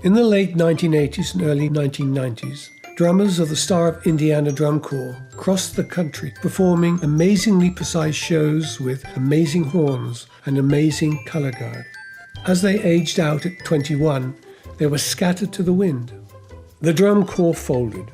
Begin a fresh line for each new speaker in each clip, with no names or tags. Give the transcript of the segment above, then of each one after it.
In the late 1980s and early 1990s, drummers of the Star of Indiana Drum Corps crossed the country performing amazingly precise shows with amazing horns and amazing color guard. As they aged out at 21, they were scattered to the wind. The drum corps folded.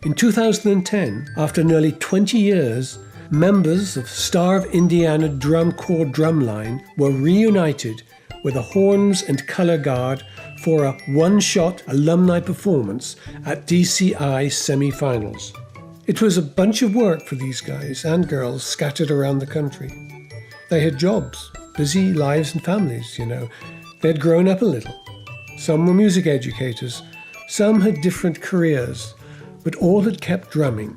In 2010, after nearly 20 years, members of Star of Indiana Drum Corps drumline were reunited with the horns and color guard for a one-shot alumni performance at DCI semi-finals. It was a bunch of work for these guys and girls scattered around the country. They had jobs, busy lives and families, They had grown up a little. Some were music educators, some had different careers, but all had kept drumming.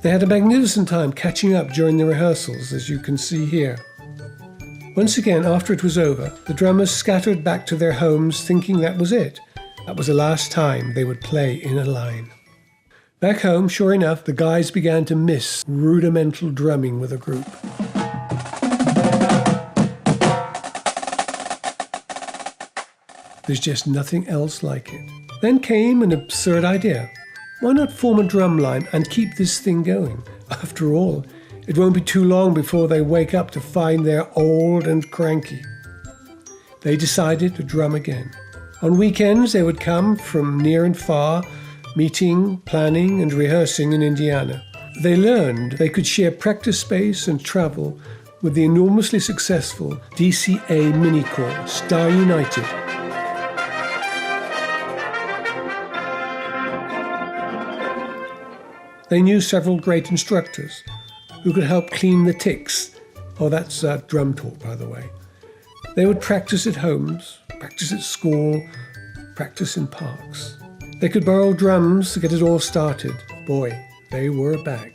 They had a magnificent time catching up during the rehearsals, as you can see here. Once again, after it was over, the drummers scattered back to their homes thinking that was it. That was the last time they would play in a line. Back home, sure enough, the guys began to miss rudimental drumming with a group. There's just nothing else like it. Then came an absurd idea. Why not form a drum line and keep this thing going? After all, it won't be too long before they wake up to find they're old and cranky. They decided to drum again. On weekends, they would come from near and far, meeting, planning, and rehearsing in Indiana. They learned they could share practice space and travel with the enormously successful DCA mini corps, Star United. They knew several great instructors who could help clean the ticks. Oh, that's drum talk, by the way. They would practice at homes, practice at school, practice in parks. They could borrow drums to get it all started. Boy, they were back.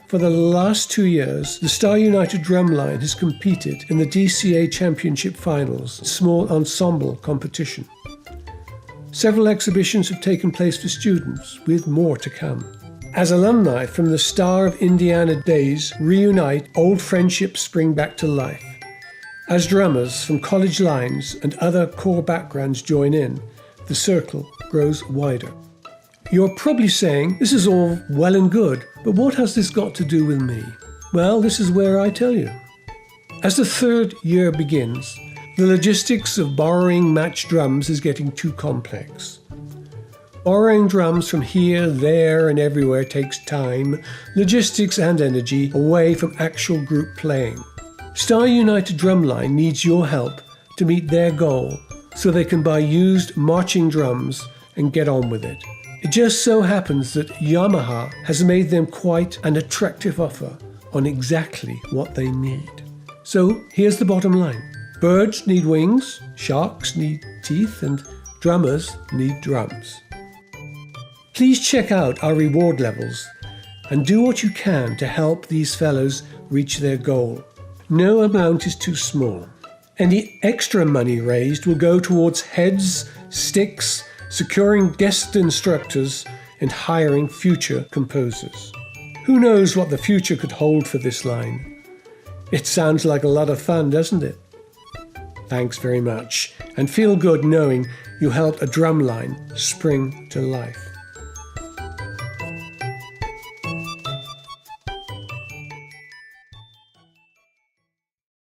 For the last 2 years, the Star United drumline has competed in the DCA Championship Finals, small ensemble competition. Several exhibitions have taken place for students, with more to come. As alumni from the Star of Indiana days reunite, old friendships spring back to life. As drummers from college lines and other core backgrounds join in, the circle grows wider. You're probably saying, this is all well and good, but what has this got to do with me? Well, this is where I tell you. As the third year begins, the logistics of borrowing matched drums is getting too complex. Borrowing drums from here, there, and everywhere takes time, logistics, and energy away from actual group playing. Star United Drumline needs your help to meet their goal so they can buy used marching drums and get on with it. It just so happens that Yamaha has made them quite an attractive offer on exactly what they need. So here's the bottom line. Birds need wings, sharks need teeth, and drummers need drums. Please check out our reward levels and do what you can to help these fellows reach their goal. No amount is too small. Any extra money raised will go towards heads, sticks, securing guest instructors, and hiring future composers. Who knows what the future could hold for this line? It sounds like a lot of fun, doesn't it? Thanks very much, and feel good knowing you helped a drumline spring to life.